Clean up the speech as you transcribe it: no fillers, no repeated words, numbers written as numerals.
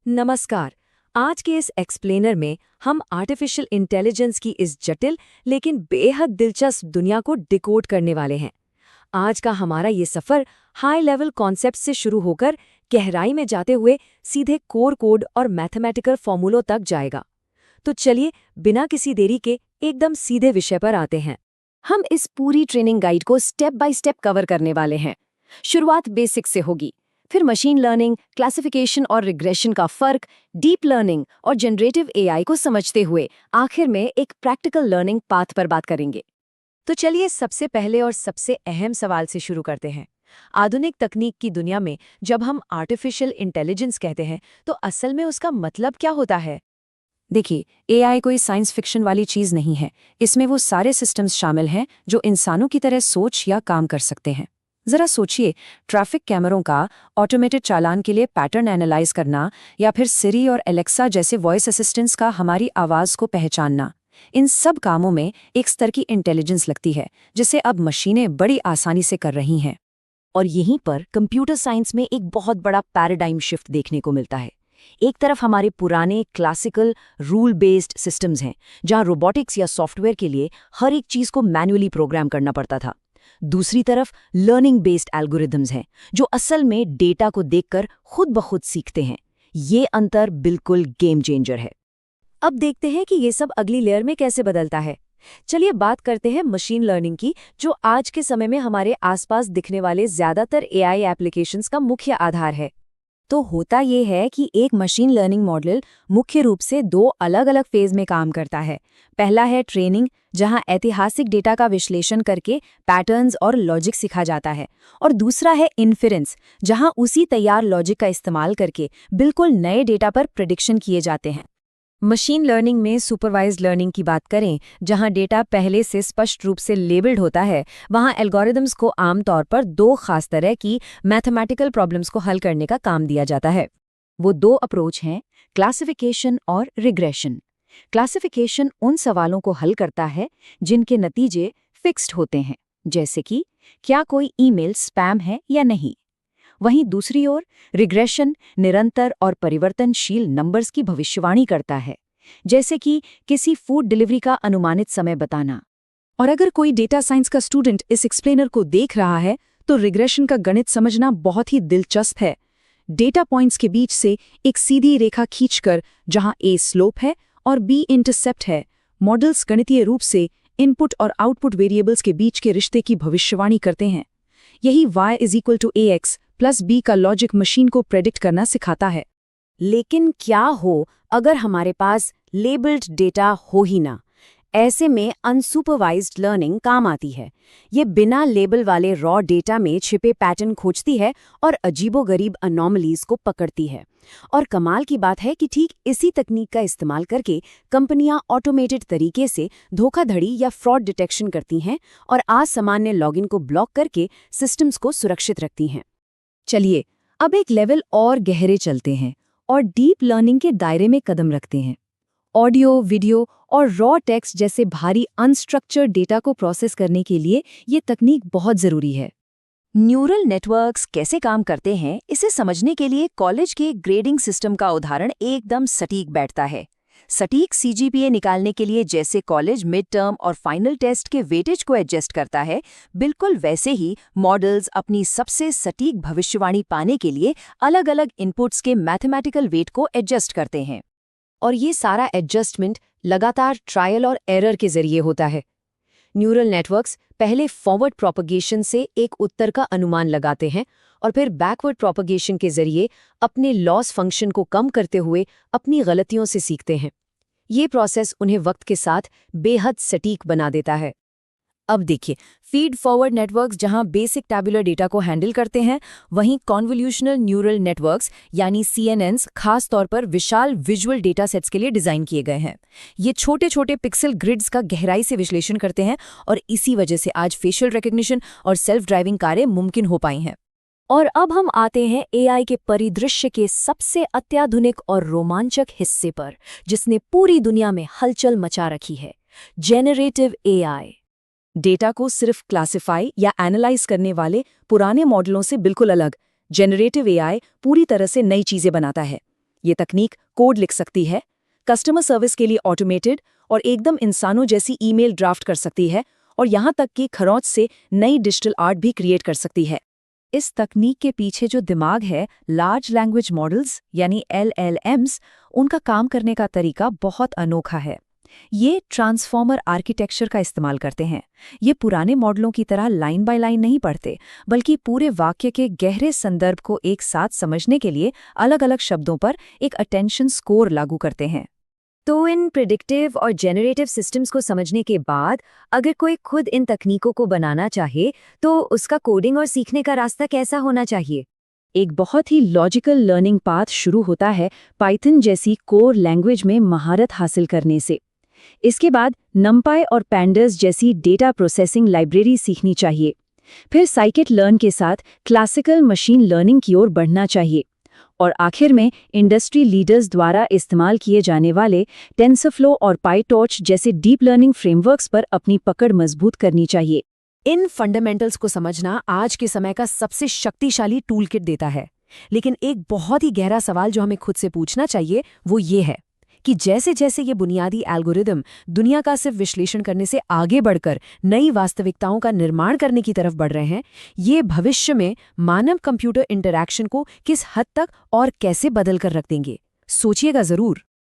नमस्कार। आज के इस एक्सप्लेनर में हम आर्टिफिशियल इंटेलिजेंस की इस जटिल लेकिन बेहद दिलचस्प दुनिया को डिकोड करने वाले हैं। आज का हमारा ये सफ़र हाई लेवल कॉन्सेप्ट से शुरू होकर गहराई में जाते हुए सीधे कोर कोड और मैथमेटिकल फॉर्मूलों तक जाएगा। तो चलिए बिना किसी देरी के एकदम सीधे विषय पर आते हैं। हम इस पूरी ट्रेनिंग गाइड को स्टेप बाय स्टेप कवर करने वाले हैं। शुरुआत बेसिक से होगी, फिर मशीन लर्निंग, क्लासिफिकेशन और रिग्रेशन का फर्क, डीप लर्निंग और जनरेटिव एआई को समझते हुए आखिर में एक प्रैक्टिकल लर्निंग पाथ पर बात करेंगे। तो चलिए सबसे पहले और सबसे अहम सवाल से शुरू करते हैं। आधुनिक तकनीक की दुनिया में जब हम आर्टिफिशियल इंटेलिजेंस कहते हैं तो असल में उसका मतलब क्या होता है? देखिए, एआई कोई साइंस फिक्शन वाली चीज़ नहीं है। इसमें वो सारे सिस्टम्स शामिल हैं जो इंसानों की तरह सोच या काम कर सकते हैं। जरा सोचिए, ट्रैफिक कैमरों का ऑटोमेटेड चालान के लिए पैटर्न एनालाइज करना या फिर सिरी और एलेक्सा जैसे वॉइस असिस्टेंट्स का हमारी आवाज़ को पहचानना। इन सब कामों में एक स्तर की इंटेलिजेंस लगती है जिसे अब मशीनें बड़ी आसानी से कर रही हैं। और यहीं पर कंप्यूटर साइंस में एक बहुत बड़ा पैराडाइम शिफ्ट देखने को मिलता है। एक तरफ हमारे पुराने क्लासिकल रूल बेस्ड सिस्टम्स हैं जहां रोबोटिक्स या सॉफ्टवेयर के लिए हर एक चीज़ को मैन्युअली प्रोग्राम करना पड़ता था। दूसरी तरफ लर्निंग बेस्ड एल्गोरिदम्स हैं जो असल में डेटा को देखकर खुद ब खुद सीखते हैं। ये अंतर बिल्कुल गेम चेंजर है। अब देखते हैं कि ये सब अगली लेयर में कैसे बदलता है। चलिए बात करते हैं मशीन लर्निंग की, जो आज के समय में हमारे आसपास दिखने वाले ज्यादातर एआई एप्लीकेशंस का मुख्य आधार है। तो होता ये है कि एक मशीन लर्निंग मॉडल मुख्य रूप से दो अलग अलग फेज में काम करता है। पहला है ट्रेनिंग, जहां ऐतिहासिक डेटा का विश्लेषण करके पैटर्न्स और लॉजिक सिखा जाता है, और दूसरा है इन्फेरेंस, जहां उसी तैयार लॉजिक का इस्तेमाल करके बिल्कुल नए डेटा पर प्रेडिक्शन किए जाते हैं। मशीन लर्निंग में सुपरवाइज्ड लर्निंग की बात करें, जहां डेटा पहले से स्पष्ट रूप से लेबल्ड होता है, वहां एल्गोरिदम्स को आमतौर पर दो खास तरह की मैथमेटिकल प्रॉब्लम्स को हल करने का काम दिया जाता है। वो दो अप्रोच हैं, क्लासिफिकेशन और रिग्रेशन। क्लासिफिकेशन उन सवालों को हल करता है जिनके नतीजे फिक्स्ड होते हैं, जैसे कि क्या कोई ईमेल स्पैम है या नहीं। वहीं दूसरी ओर रिग्रेशन निरंतर और परिवर्तनशील नंबर्स की भविष्यवाणी करता है, जैसे कि किसी फूड डिलीवरी का अनुमानित समय बताना। और अगर कोई डेटा साइंस का स्टूडेंट इस एक्सप्लेनर को देख रहा है तो रिग्रेशन का गणित समझना बहुत ही दिलचस्प है। डेटा पॉइंट्स के बीच से एक सीधी रेखा खींचकर, जहां ए स्लोप है और बी इंटरसेप्ट है, मॉडल्स गणितीय रूप से इनपुट और आउटपुट वेरिएबल्स के बीच के रिश्ते की भविष्यवाणी करते हैं। यही y=ax + b का लॉजिक मशीन को प्रेडिक्ट करना सिखाता है। लेकिन क्या हो अगर हमारे पास लेबल्ड डेटा हो ही ना? ऐसे में अनसुपरवाइज्ड लर्निंग काम आती है। ये बिना लेबल वाले रॉ डेटा में छिपे पैटर्न खोजती है और अजीबोगरीब अनोमलीज को पकड़ती है। और कमाल की बात है कि ठीक इसी तकनीक का इस्तेमाल करके कंपनियां ऑटोमेटेड तरीके से धोखाधड़ी या फ्रॉड डिटेक्शन करती हैं और असामान्य लॉगिन को ब्लॉक करके सिस्टम्स को सुरक्षित रखती हैं। चलिए अब एक लेवल और गहरे चलते हैं और डीप लर्निंग के दायरे में कदम रखते हैं। ऑडियो, वीडियो और रॉ टेक्स्ट जैसे भारी अनस्ट्रक्चर्ड डेटा को प्रोसेस करने के लिए ये तकनीक बहुत ज़रूरी है। न्यूरल नेटवर्क्स कैसे काम करते हैं, इसे समझने के लिए कॉलेज के ग्रेडिंग सिस्टम का उदाहरण एकदम सटीक बैठता है। सटीक सीजीपीए निकालने के लिए जैसे कॉलेज मिड टर्म और फाइनल टेस्ट के वेटेज को एडजस्ट करता है, बिल्कुल वैसे ही मॉडल्स अपनी सबसे सटीक भविष्यवाणी पाने के लिए अलग अलग इनपुट्स के मैथमेटिकल वेट को एडजस्ट करते हैं। और ये सारा एडजस्टमेंट लगातार ट्रायल और एरर के जरिए होता है। न्यूरल नेटवर्क्स पहले फॉरवर्ड प्रोपगेशन से एक उत्तर का अनुमान लगाते हैं और फिर बैकवर्ड प्रोपगेशन के जरिए अपने लॉस फंक्शन को कम करते हुए अपनी गलतियों से सीखते हैं। ये प्रोसेस उन्हें वक्त के साथ बेहद सटीक बना देता है। अब देखिए, फीड फॉरवर्ड नेटवर्क्स जहां बेसिक टैबुलर डेटा को हैंडल करते हैं, वहीं कॉन्वोल्यूशनल न्यूरल नेटवर्क्स यानी सीएनएन्स खास तौर पर विशाल विजुअल डेटा सेट्स के लिए डिज़ाइन किए गए हैं। ये छोटे छोटे पिक्सल ग्रिड्स का गहराई से विश्लेषण करते हैं और इसी वजह से आज फेशियल रिकग्निशन और सेल्फ ड्राइविंग कारें मुमकिन हो पाई हैं। और अब हम आते हैं एआई के परिदृश्य के सबसे अत्याधुनिक और रोमांचक हिस्से पर, जिसने पूरी दुनिया में हलचल मचा रखी है, जेनरेटिव एआई। डेटा को सिर्फ क्लासिफाई या एनालाइज करने वाले पुराने मॉडलों से बिल्कुल अलग जेनरेटिव एआई पूरी तरह से नई चीजें बनाता है। ये तकनीक कोड लिख सकती है, कस्टमर सर्विस के लिए ऑटोमेटेड और एकदम इंसानों जैसी ईमेल ड्राफ्ट कर सकती है और यहाँ तक कि खरोंच से नई डिजिटल आर्ट भी क्रिएट कर सकती है। इस तकनीक के पीछे जो दिमाग है, लार्ज लैंग्वेज मॉडल्स यानी LLMs, उनका काम करने का तरीका बहुत अनोखा है। ये ट्रांसफॉर्मर आर्किटेक्चर का इस्तेमाल करते हैं। ये पुराने मॉडलों की तरह लाइन बाय लाइन नहीं पढ़ते, बल्कि पूरे वाक्य के गहरे संदर्भ को एक साथ समझने के लिए अलग-अलग शब्दों पर एक अटेंशन स्कोर लागू करते हैं। तो इन प्रिडिक्टिव और जेनरेटिव सिस्टम्स को समझने के बाद अगर कोई खुद इन तकनीकों को बनाना चाहे तो उसका कोडिंग और सीखने का रास्ता कैसा होना चाहिए? एक बहुत ही लॉजिकल लर्निंग पाथ शुरू होता है पाइथन जैसी कोर लैंग्वेज में महारत हासिल करने से। इसके बाद नमपाई और पैंडास जैसी डेटा प्रोसेसिंग लाइब्रेरी सीखनी चाहिए। फिर साइकिट लर्न के साथ क्लासिकल मशीन लर्निंग की ओर बढ़ना चाहिए। और आखिर में इंडस्ट्री लीडर्स द्वारा इस्तेमाल किए जाने वाले टेंसरफ्लो और पाइटॉर्च जैसे डीप लर्निंग फ्रेमवर्क्स पर अपनी पकड़ मजबूत करनी चाहिए। इन फंडामेंटल्स को समझना आज के समय का सबसे शक्तिशाली टूलकिट देता है। लेकिन एक बहुत ही गहरा सवाल जो हमें खुद से पूछना चाहिए वो ये है कि जैसे जैसे ये बुनियादी एल्गोरिदम दुनिया का सिर्फ विश्लेषण करने से आगे बढ़कर नई वास्तविकताओं का निर्माण करने की तरफ बढ़ रहे हैं, ये भविष्य में मानव कंप्यूटर इंटरैक्शन को किस हद तक और कैसे बदल कर रख देंगे। सोचिएगा जरूर।